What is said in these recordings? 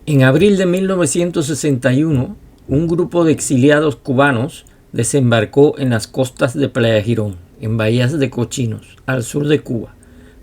En abril de 1961, un grupo de exiliados cubanos desembarcó en las costas de Playa Girón, en Bahías de Cochinos, al sur de Cuba,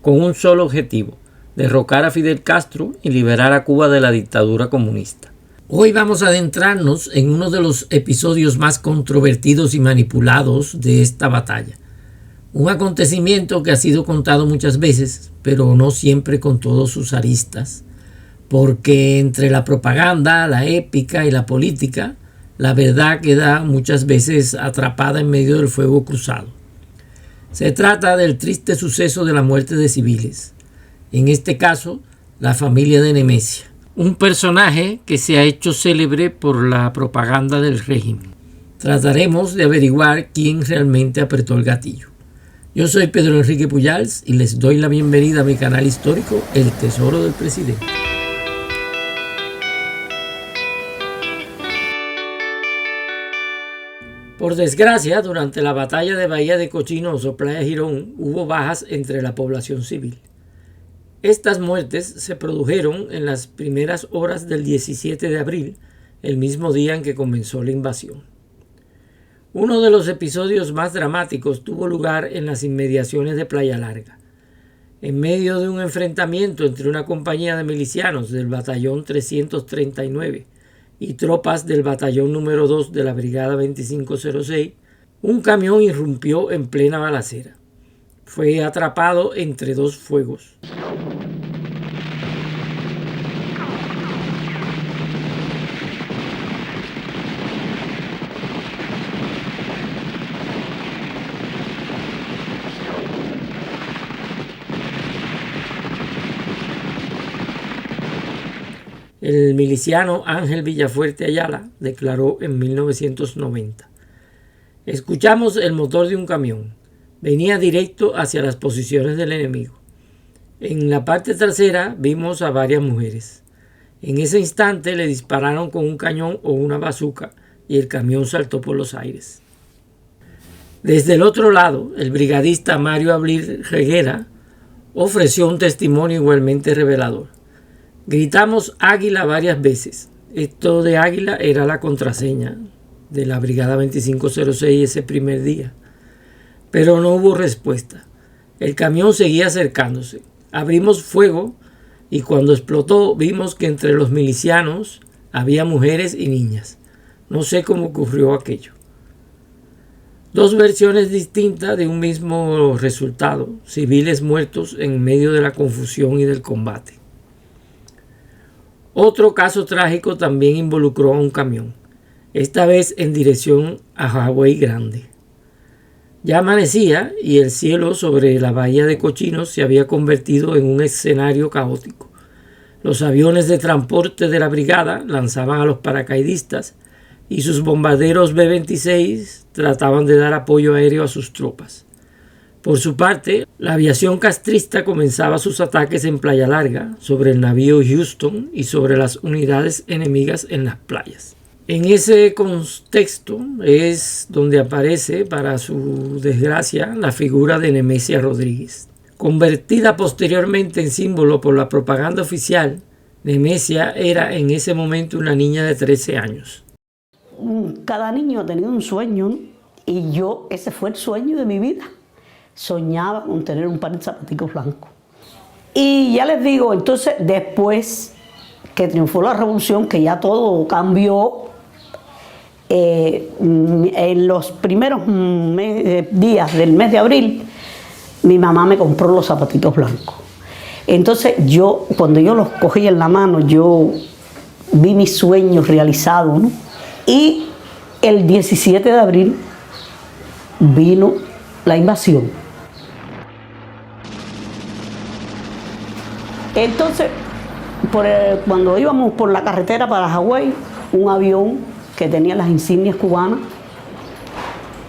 con un solo objetivo: derrocar a Fidel Castro y liberar a Cuba de la dictadura comunista. Hoy vamos a adentrarnos en uno de los episodios más controvertidos y manipulados de esta batalla. Un acontecimiento que ha sido contado muchas veces, pero no siempre con todos sus aristas, porque entre la propaganda, la épica y la política, la verdad queda muchas veces atrapada en medio del fuego cruzado. Se trata del triste suceso de la muerte de civiles, en este caso, la familia de Nemesia, un personaje que se ha hecho célebre por la propaganda del régimen. Trataremos de averiguar quién realmente apretó el gatillo. Yo soy Pedro Enrique Pujals y les doy la bienvenida a mi canal histórico El Tesoro del Presidente. Por desgracia, durante la batalla de Bahía de Cochinos o Playa Girón hubo bajas entre la población civil. Estas muertes se produjeron en las primeras horas del 17 de abril, el mismo día en que comenzó la invasión. Uno de los episodios más dramáticos tuvo lugar en las inmediaciones de Playa Larga. En medio de un enfrentamiento entre una compañía de milicianos del batallón 339 y tropas del batallón número 2 de la brigada 2506, un camión irrumpió en plena balacera. Fue atrapado entre dos fuegos. El miliciano Ángel Villafuerte Ayala declaró en 1990: escuchamos el motor de un camión. Venía directo hacia las posiciones del enemigo. En la parte trasera vimos a varias mujeres. En ese instante le dispararon con un cañón o una bazuca y el camión saltó por los aires. Desde el otro lado, el brigadista Mario Abril Reguera ofreció un testimonio igualmente revelador. Gritamos águila varias veces. Esto de águila era la contraseña de la brigada 2506 ese primer día. Pero no hubo respuesta. El camión seguía acercándose. Abrimos fuego y cuando explotó vimos que entre los milicianos había mujeres y niñas. No sé cómo ocurrió aquello. Dos versiones distintas de un mismo resultado: civiles muertos en medio de la confusión y del combate. Otro caso trágico también involucró a un camión, esta vez en dirección a Hawái Grande. Ya amanecía y el cielo sobre la bahía de Cochinos se había convertido en un escenario caótico. Los aviones de transporte de la brigada lanzaban a los paracaidistas y sus bombarderos B-26 trataban de dar apoyo aéreo a sus tropas. Por su parte, la aviación castrista comenzaba sus ataques en Playa Larga, sobre el navío Houston y sobre las unidades enemigas en las playas. En ese contexto es donde aparece, para su desgracia, la figura de Nemesia Rodríguez. Convertida posteriormente en símbolo por la propaganda oficial, Nemesia era en ese momento una niña de 13 años. Cada niño ha tenido un sueño, ¿no? Y ese fue el sueño de mi vida. Soñaba con tener un par de zapaticos blancos. Y ya les digo, entonces después que triunfó la revolución, que ya todo cambió, en los primeros días del mes de abril, mi mamá me compró los zapatitos blancos. Entonces cuando yo los cogí en la mano, yo vi mis sueños realizados, ¿no? Y el 17 de abril vino la invasión. Entonces, cuando íbamos por la carretera para Hawái, un avión que tenía las insignias cubanas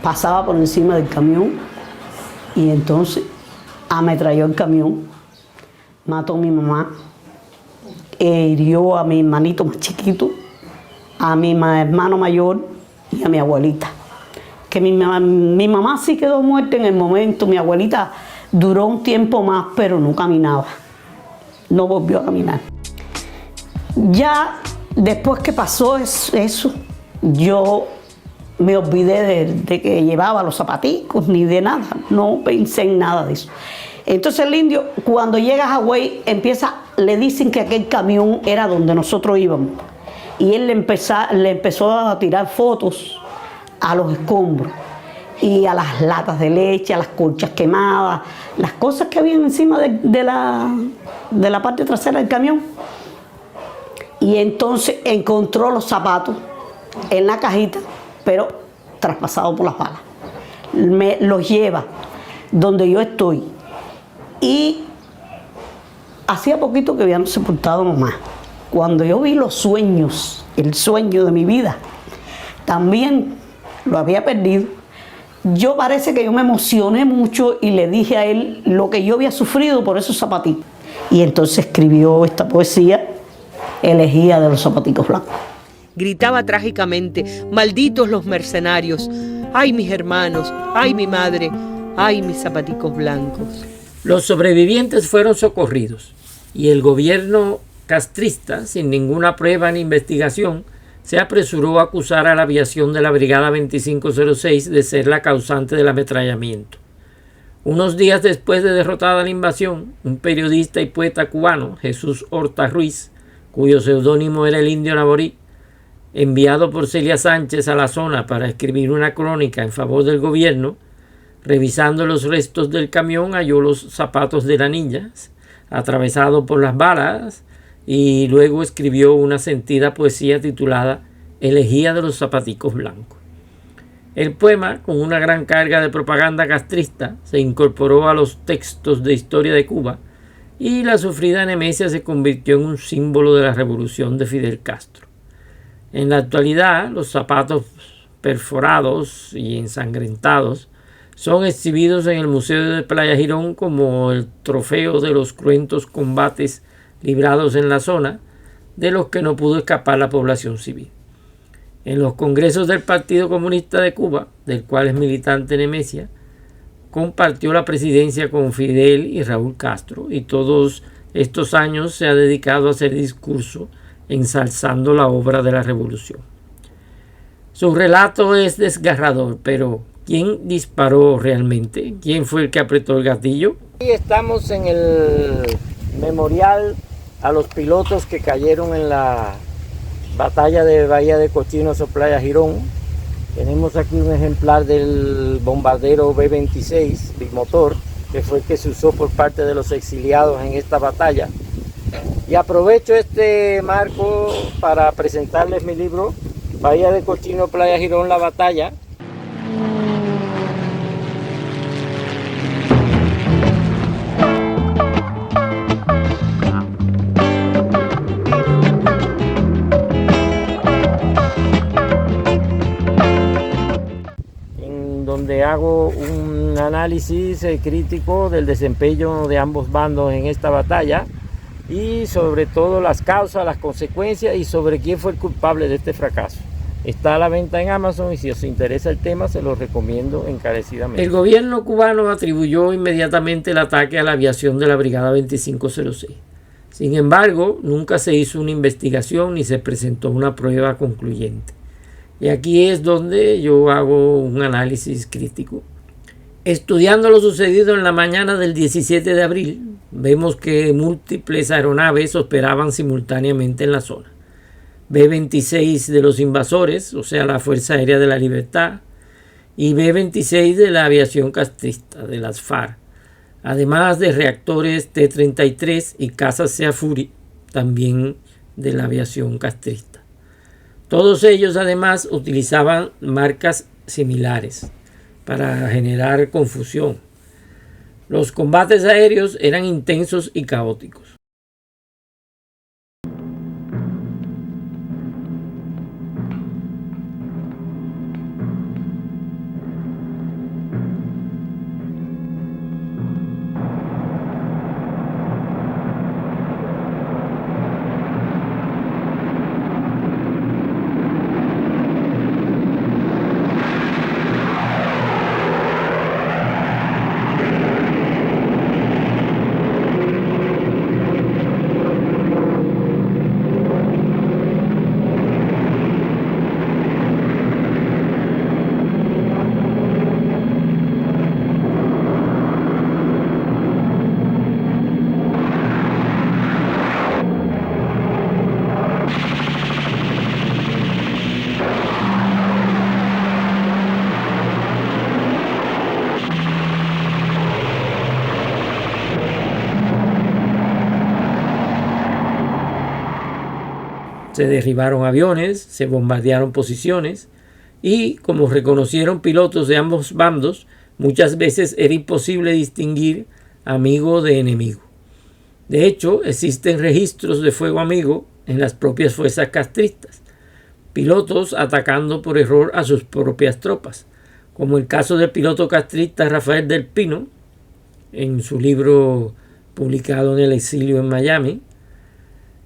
pasaba por encima del camión y entonces ametralló el camión, mató a mi mamá, hirió a mi hermanito más chiquito, a mi hermano mayor y a mi abuelita. Que mi mamá sí quedó muerta en el momento, mi abuelita duró un tiempo más, pero no caminaba. No volvió a caminar. Ya después que pasó eso, yo me olvidé de que llevaba los zapaticos ni de nada, no pensé en nada de eso. Entonces el indio, cuando llega a Hawái, le dicen que aquel camión era donde nosotros íbamos. Y él le empezó a tirar fotos a los escombros y a las latas de leche, a las colchas quemadas, las cosas que habían encima de la parte trasera del camión. Y entonces encontró los zapatos en la cajita, pero traspasados por las balas. Me los lleva donde yo estoy. Y hacía poquito que habían sepultado a mamá. Cuando yo vi los sueños, el sueño de mi vida, también lo había perdido. Yo parece que yo me emocioné mucho y le dije a él lo que yo había sufrido por esos zapatitos. Y entonces escribió esta poesía, Elegía de los zapaticos blancos. Gritaba trágicamente: malditos los mercenarios, ay mis hermanos, ay mi madre, ay mis zapaticos blancos. Los sobrevivientes fueron socorridos y el gobierno castrista, sin ninguna prueba ni investigación, se apresuró a acusar a la aviación de la Brigada 2506 de ser la causante del ametrallamiento. Unos días después de derrotada la invasión, un periodista y poeta cubano, Jesús Horta Ruiz, cuyo seudónimo era el Indio Naborí, enviado por Celia Sánchez a la zona para escribir una crónica en favor del gobierno, revisando los restos del camión halló los zapatos de la niña, atravesados por las balas, y luego escribió una sentida poesía titulada Elegía de los zapaticos blancos. El poema, con una gran carga de propaganda castrista, se incorporó a los textos de historia de Cuba y la sufrida Nemesia se convirtió en un símbolo de la revolución de Fidel Castro. En la actualidad, los zapatos perforados y ensangrentados son exhibidos en el Museo de Playa Girón como el trofeo de los cruentos combates librados en la zona, de los que no pudo escapar la población civil. En los congresos del Partido Comunista de Cuba, del cual es militante Nemesia, compartió la presidencia con Fidel y Raúl Castro, y todos estos años se ha dedicado a hacer discurso ensalzando la obra de la revolución. Su relato es desgarrador, pero ¿quién disparó realmente? ¿Quién fue el que apretó el gatillo? Aquí estamos en el memorial a los pilotos que cayeron en la batalla de Bahía de Cochinos o Playa Girón. Tenemos aquí un ejemplar del bombardero B-26 bimotor, que fue el que se usó por parte de los exiliados en esta batalla. Y aprovecho este marco para presentarles mi libro, Bahía de Cochino, Playa Girón, la batalla. Donde hago un análisis crítico del desempeño de ambos bandos en esta batalla y sobre todo las causas, las consecuencias y sobre quién fue el culpable de este fracaso. Está a la venta en Amazon y si os interesa el tema se lo recomiendo encarecidamente. El gobierno cubano atribuyó inmediatamente el ataque a la aviación de la Brigada 2506. Sin embargo, nunca se hizo una investigación ni se presentó una prueba concluyente. Y aquí es donde yo hago un análisis crítico. Estudiando lo sucedido en la mañana del 17 de abril, vemos que múltiples aeronaves operaban simultáneamente en la zona. B-26 de los invasores, o sea, la Fuerza Aérea de la Libertad, y B-26 de la aviación castrista, de las FARC, además de reactores T-33 y cazas Sea Fury, también de la aviación castrista. Todos ellos además utilizaban marcas similares para generar confusión. Los combates aéreos eran intensos y caóticos. Se derribaron aviones, se bombardearon posiciones y, como reconocieron pilotos de ambos bandos, muchas veces era imposible distinguir amigo de enemigo. De hecho, existen registros de fuego amigo en las propias fuerzas castristas, pilotos atacando por error a sus propias tropas, como el caso del piloto castrista Rafael del Pino, en su libro publicado en el exilio en Miami,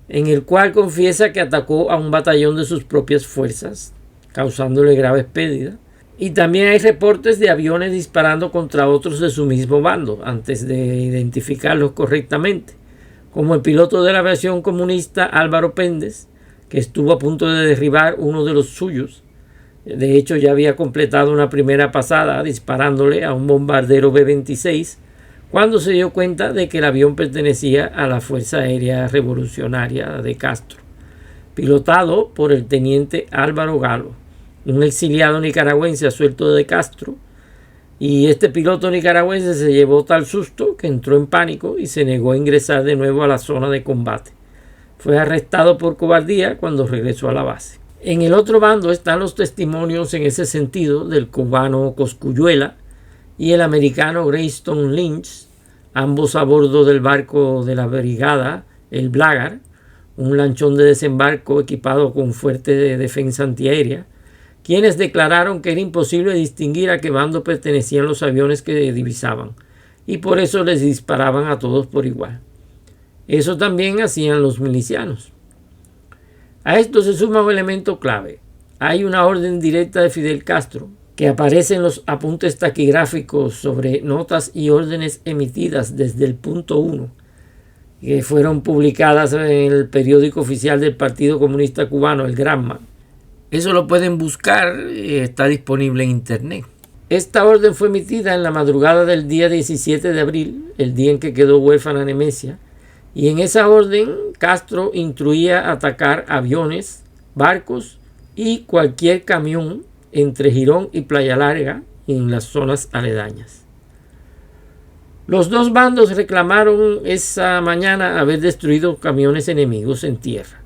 en el cual confiesa que atacó a un batallón de sus propias fuerzas, causándole graves pérdidas. Y también hay reportes de aviones disparando contra otros de su mismo bando, antes de identificarlos correctamente, como el piloto de la aviación comunista Álvaro Péndez, que estuvo a punto de derribar uno de los suyos. De hecho, ya había completado una primera pasada disparándole a un bombardero B-26 cuando se dio cuenta de que el avión pertenecía a la Fuerza Aérea Revolucionaria de Castro, pilotado por el teniente Álvaro Galo, un exiliado nicaragüense suelto de Castro. Y este piloto nicaragüense se llevó tal susto que entró en pánico y se negó a ingresar de nuevo a la zona de combate. Fue arrestado por cobardía cuando regresó a la base. En el otro bando están los testimonios en ese sentido del cubano Cosculluela y el americano Greystone Lynch, ambos a bordo del barco de la brigada, el Blagar, un lanchón de desembarco equipado con fuerte defensa antiaérea, quienes declararon que era imposible distinguir a qué bando pertenecían los aviones que divisaban, y por eso les disparaban a todos por igual. Eso también hacían los milicianos. A esto se suma un elemento clave. Hay una orden directa de Fidel Castro, que aparece en los apuntes taquigráficos sobre notas y órdenes emitidas desde el punto 1, que fueron publicadas en el periódico oficial del Partido Comunista Cubano, el Granma. Eso lo pueden buscar, está disponible en internet. Esta orden fue emitida en la madrugada del día 17 de abril, el día en que quedó huérfana Nemesia, y en esa orden Castro instruía atacar aviones, barcos y cualquier camión entre Girón y Playa Larga y en las zonas aledañas. Los dos bandos reclamaron esa mañana haber destruido camiones enemigos en tierra.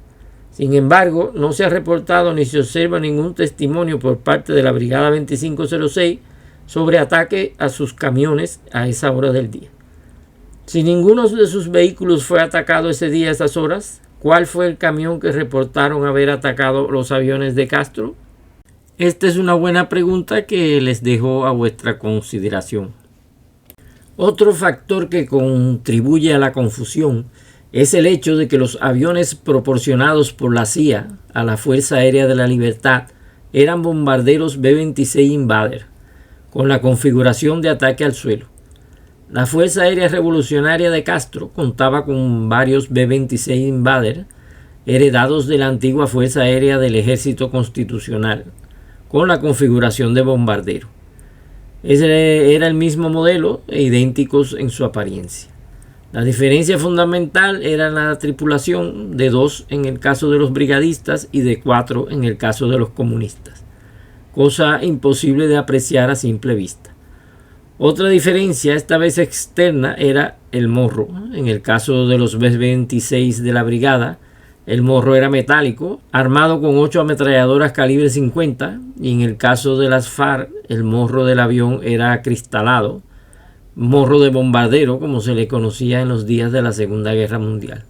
Sin embargo, no se ha reportado ni se observa ningún testimonio por parte de la Brigada 2506 sobre ataque a sus camiones a esa hora del día. Si ninguno de sus vehículos fue atacado ese día a esas horas, ¿cuál fue el camión que reportaron haber atacado los aviones de Castro? Esta es una buena pregunta que les dejo a vuestra consideración. Otro factor que contribuye a la confusión es el hecho de que los aviones proporcionados por la CIA a la Fuerza Aérea de la Libertad eran bombarderos B-26 Invader, con la configuración de ataque al suelo. La Fuerza Aérea Revolucionaria de Castro contaba con varios B-26 Invader heredados de la antigua Fuerza Aérea del Ejército Constitucional, con la configuración de bombardero. Ese era el mismo modelo e idénticos en su apariencia. La diferencia fundamental era la tripulación, de 2 en el caso de los brigadistas y de 4 en el caso de los comunistas, cosa imposible de apreciar a simple vista. Otra diferencia, esta vez externa, era el morro. En el caso de los B-26 de la brigada, el morro era metálico, armado con 8 ametralladoras calibre 50, y en el caso de las FARC, el morro del avión era acristalado, morro de bombardero, como se le conocía en los días de la Segunda Guerra Mundial.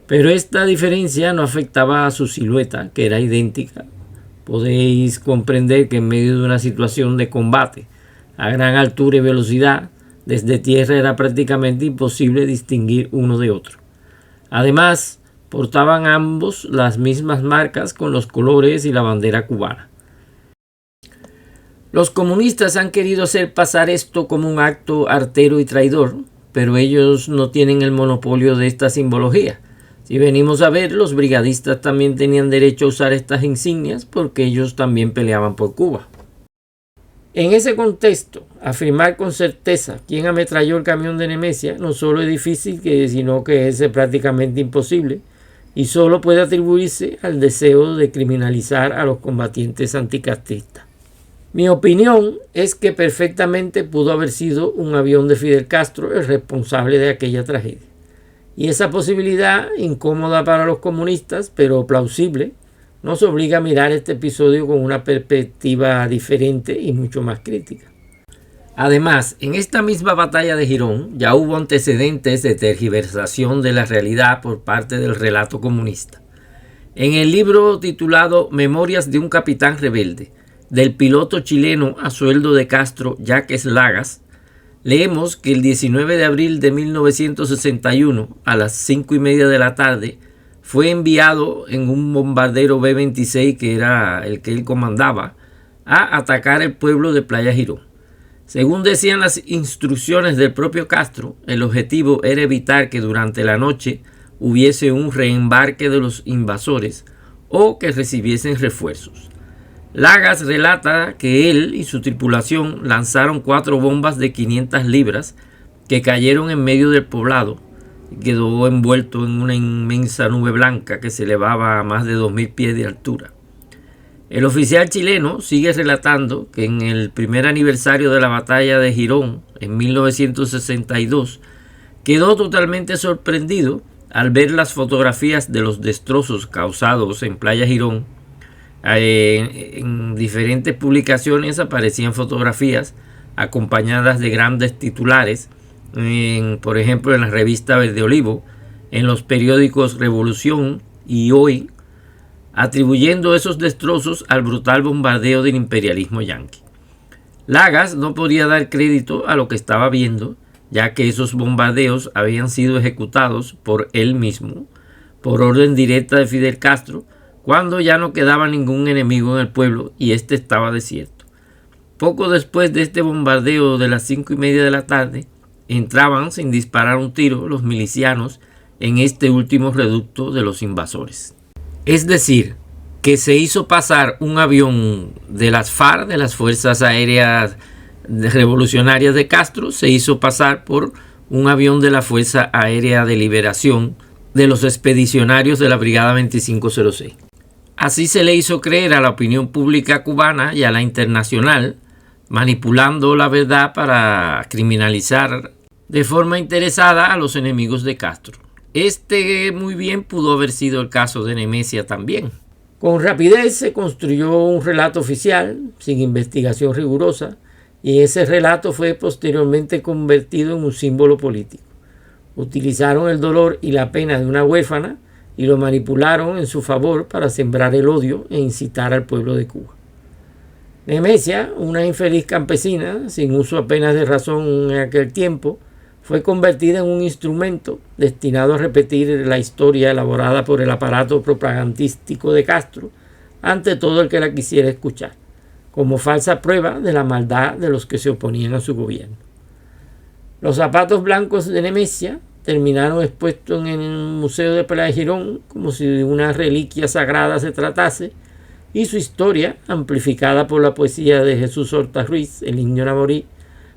Pero esta diferencia no afectaba a su silueta, que era idéntica. Podéis comprender que en medio de una situación de combate a gran altura y velocidad, desde tierra era prácticamente imposible distinguir uno de otro. Además, portaban ambos las mismas marcas con los colores y la bandera cubana. Los comunistas han querido hacer pasar esto como un acto artero y traidor, pero ellos no tienen el monopolio de esta simbología. Si venimos a ver, los brigadistas también tenían derecho a usar estas insignias porque ellos también peleaban por Cuba. En ese contexto, afirmar con certeza quién ametralló el camión de Nemesia no solo es difícil, sino que es prácticamente imposible, y solo puede atribuirse al deseo de criminalizar a los combatientes anticastristas. Mi opinión es que perfectamente pudo haber sido un avión de Fidel Castro el responsable de aquella tragedia. Y esa posibilidad, incómoda para los comunistas, pero plausible, nos obliga a mirar este episodio con una perspectiva diferente y mucho más crítica. Además, en esta misma batalla de Girón ya hubo antecedentes de tergiversación de la realidad por parte del relato comunista. En el libro titulado Memorias de un capitán rebelde, del piloto chileno a sueldo de Castro Jacques Lagas, leemos que el 19 de abril de 1961, a las 5:30 de la tarde, fue enviado en un bombardero B-26, que era el que él comandaba, a atacar el pueblo de Playa Girón. Según decían las instrucciones del propio Castro, el objetivo era evitar que durante la noche hubiese un reembarque de los invasores o que recibiesen refuerzos. Lagas relata que él y su tripulación lanzaron 4 bombas de 500 libras que cayeron en medio del poblado y quedó envuelto en una inmensa nube blanca que se elevaba a más de 2000 pies de altura. El oficial chileno sigue relatando que en el primer aniversario de la batalla de Girón, en 1962, quedó totalmente sorprendido al ver las fotografías de los destrozos causados en Playa Girón. En diferentes publicaciones aparecían fotografías acompañadas de grandes titulares, por ejemplo en la revista Verde Olivo, en los periódicos Revolución y Hoy, atribuyendo esos destrozos al brutal bombardeo del imperialismo yanqui. Lagas no podía dar crédito a lo que estaba viendo, ya que esos bombardeos habían sido ejecutados por él mismo, por orden directa de Fidel Castro, cuando ya no quedaba ningún enemigo en el pueblo y este estaba desierto. Poco después de este bombardeo de las 5:30 de la tarde, entraban sin disparar un tiro los milicianos en este último reducto de los invasores. Es decir, que se hizo pasar un avión de las FARC, de las Fuerzas Aéreas Revolucionarias de Castro, se hizo pasar por un avión de la Fuerza Aérea de Liberación de los expedicionarios de la Brigada 2506. Así se le hizo creer a la opinión pública cubana y a la internacional, manipulando la verdad para criminalizar de forma interesada a los enemigos de Castro. Este muy bien pudo haber sido el caso de Nemesia también. Con rapidez se construyó un relato oficial, sin investigación rigurosa, y ese relato fue posteriormente convertido en un símbolo político. Utilizaron el dolor y la pena de una huérfana y lo manipularon en su favor para sembrar el odio e incitar al pueblo de Cuba. Nemesia, una infeliz campesina, sin uso apenas de razón en aquel tiempo, fue convertida en un instrumento destinado a repetir la historia elaborada por el aparato propagandístico de Castro ante todo el que la quisiera escuchar, como falsa prueba de la maldad de los que se oponían a su gobierno. Los zapatos blancos de Nemesia terminaron expuestos en el Museo de Playa Girón como si de una reliquia sagrada se tratase, y su historia, amplificada por la poesía de Jesús Horta Ruiz, El Indio Namorí,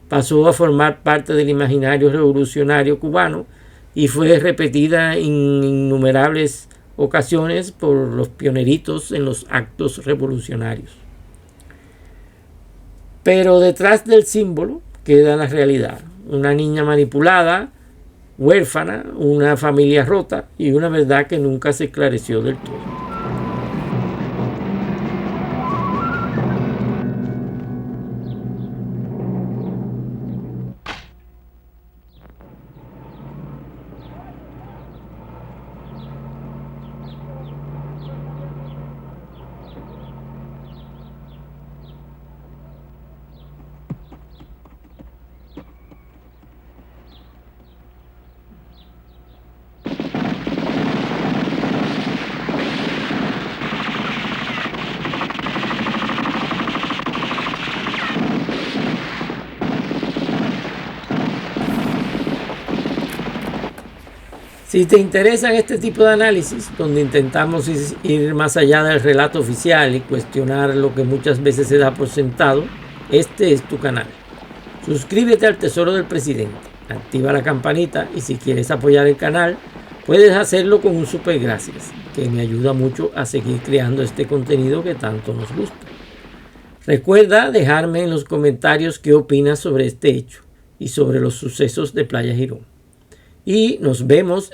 pasó a formar parte del imaginario revolucionario cubano y fue repetida en innumerables ocasiones por los pioneritos en los actos revolucionarios. Pero detrás del símbolo queda la realidad: una niña manipulada, huérfana, una familia rota y una verdad que nunca se esclareció del todo. Si te interesan este tipo de análisis, donde intentamos ir más allá del relato oficial y cuestionar lo que muchas veces se da por sentado, este es tu canal. Suscríbete al Tesoro del Presidente, activa la campanita y si quieres apoyar el canal, puedes hacerlo con un super gracias, que me ayuda mucho a seguir creando este contenido que tanto nos gusta. Recuerda dejarme en los comentarios qué opinas sobre este hecho y sobre los sucesos de Playa Girón. Y nos vemos